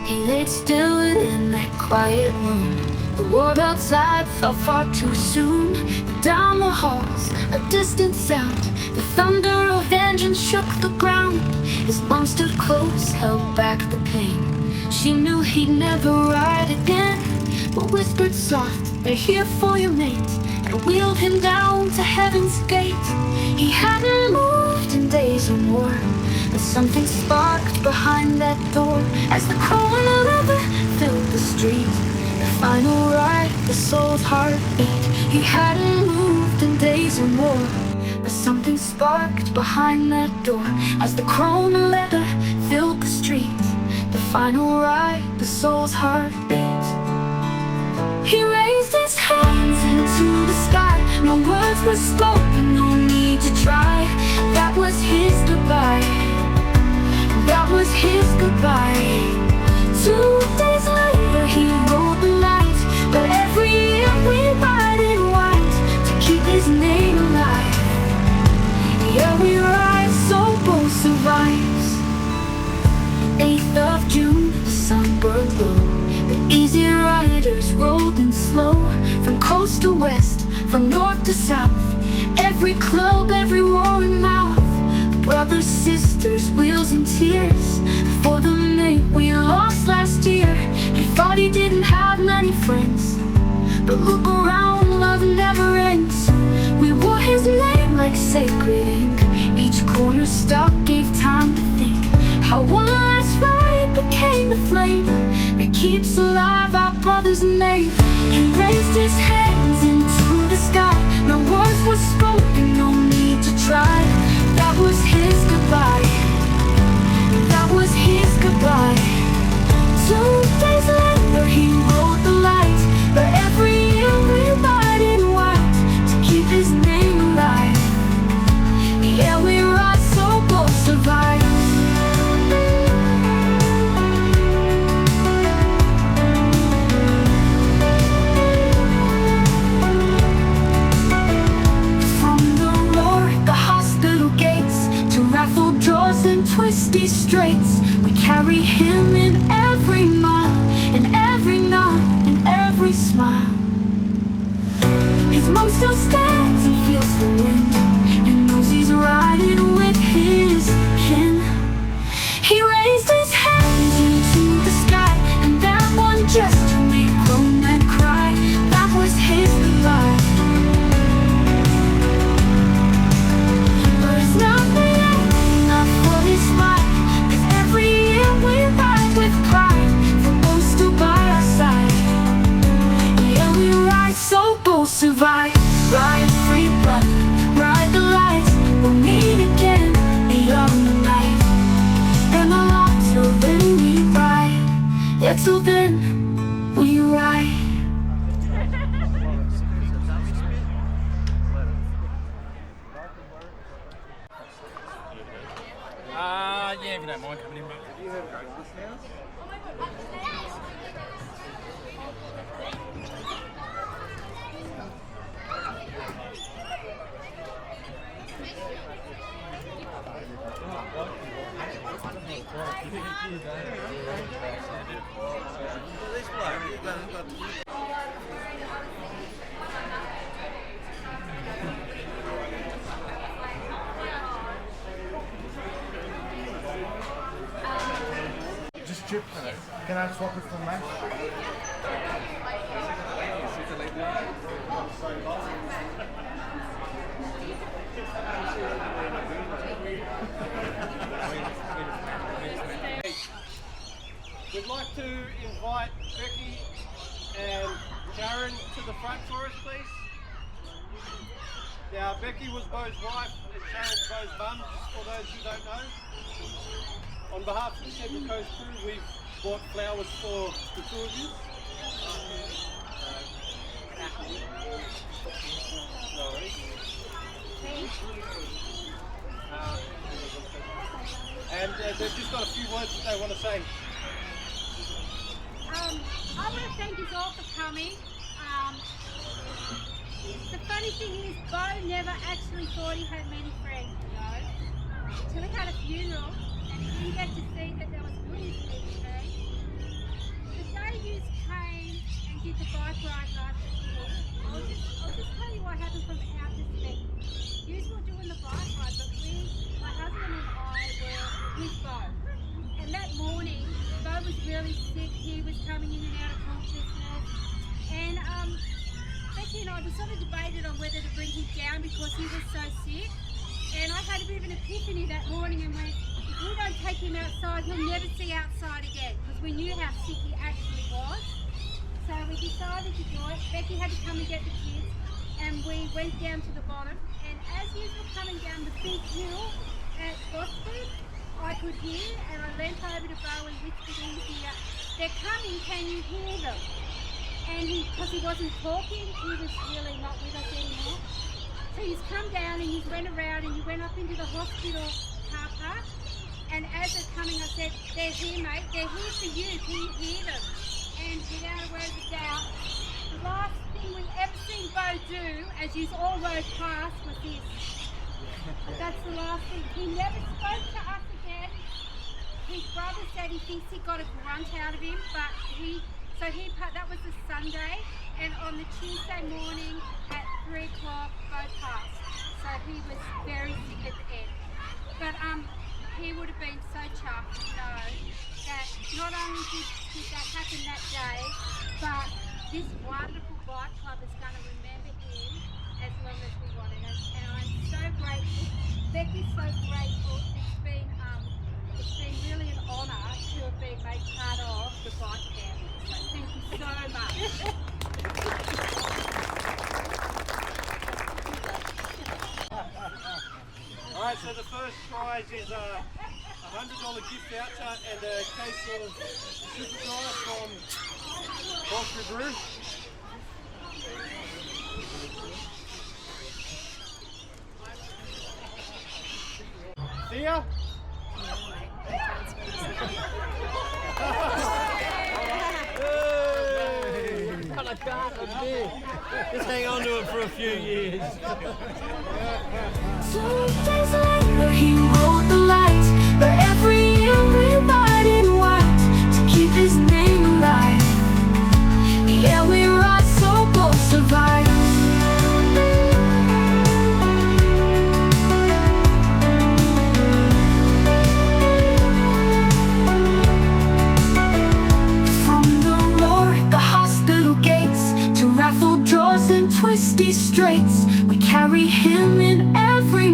He laid still within that quiet room. The world outside felt far too soon. Down the halls, a distant sound. The thunder of engines shook the ground. His mom stood close, held back the pain. She knew he'd never ride again, but whispered soft, "They're here for you, mate," and wheeled him down to heaven's gate. He hadn't moved in days or more, but something sparked behind that door. As the crawling leather filled the street, the final ride, the soul's heartbeat. He hadn't moved in days or more, but something sparked behind that door. As the chrome leather filled the street, the final ride, the soul's heartbeat. He raised his hands into the sky. No words were spoken, no need to try. That was his goodbye. That was his goodbye. 2 days later he rode the light, but every year we ride in white to keep his name alive. Yeah, we ride so Beau survives. 8th of June, the sun burned low. The EasyRiders rolled in slow, from coast to west, from north to south. Every club, every roaring mouth. Brothers, sisters, wheels and tears, for the mate we lost last year. He thought he didn't have many friends, but look around, love never ends. We wore his name like sacred ink. Each corner stop gave time to think how one last ride became the flame that keeps alive our brother's name. He raised his hands into the sky. No words were spoken, no need to try. That was his goodbye. That was his goodbye. 2 days later he rode the light, but every year we ride in white to keep his name alive. Yeah, we ride so Beau survives. Raffle draws and twisty straights, we carry him in every mile, in every nod, in every smile. His mom still stands and feels the wind, and knows he's riding with his kin. He raised his hands into the sky, and that one gesture made grown men cry. That was his goodbye. But it's not the for his smile, 'cause every year we ride with pride, for Beau still by our side. Yeah, we ride so Beau survive. Ride free blood, ride the light. We'll meet again beyond the night. ML&R till then we ride. Yeah, till then we ride. Yeah, if you don't mind coming in, mate. Just chips. Can I swap it for mash? We'd like to invite Becky and Sharon to the front for us, please. Now, Becky was Beau's wife and Sharon's Beau's mum, just for those who don't know. On behalf of the Central Coast crew, we've bought flowers for the two of you. No worries. And they've just got a few words that they want to say. I want to thank you all for coming. The funny thing is, Beau never actually thought he had many friends, you know, until he had a funeral and he didn't get to see that there was goodies in each day. the day you came and did the bike ride last year, I'll just tell you what happened from our perspective. You were doing the bike ride, but my husband and I were with Beau. And that morning, Beau was really sick. He was coming in and out of consciousness. And Becky and I were sort of debated on whether to bring him down because he was so sick. And I had a bit of an epiphany that morning and went, if we don't take him outside, he'll never see outside again, because we knew how sick he actually was. So we decided to do it. Becky had to come and get the kids, and we went down to the bottom. And as we were coming down the big hill at Gosford, I could hear, and I leant over to Beau and whispered in his ear, "They're coming, can you hear them?" And because he wasn't talking, he was really not with us anymore. So he's come down and he's went around and he went up into the hospital car park. And as they're coming, I said, "They're here, mate. They're here for you. Can you hear them?" And without a word of doubt, the last thing we've ever seen Beau do, as you all rode past, was this. That's the last thing. He never spoke to us again. His brother said he thinks he got a grunt out of him, but that was the Sunday, and on the Tuesday morning at 3 o'clock, Beau passed. So he was very sick at the end. But he would have been so chuffed to know that not only did that happen that day, but this wonderful bike club is going to remember him as long as we want it. And I'm so grateful. Becky's so grateful. It's been really an honour to have been made part of the bike family. So thank you so much. Alright, so the first prize is a $100 gift voucher and a case of super dry from Boston Brew. Thea? But I can't, I did. Just hang on to it for a few years. 2 days later, he wrote the light, but every year everybody white to keep his name alive. Yeah, we ride so both survive. From the roar, the hospital gates, to raffle draws and twisty straights, we carry him in every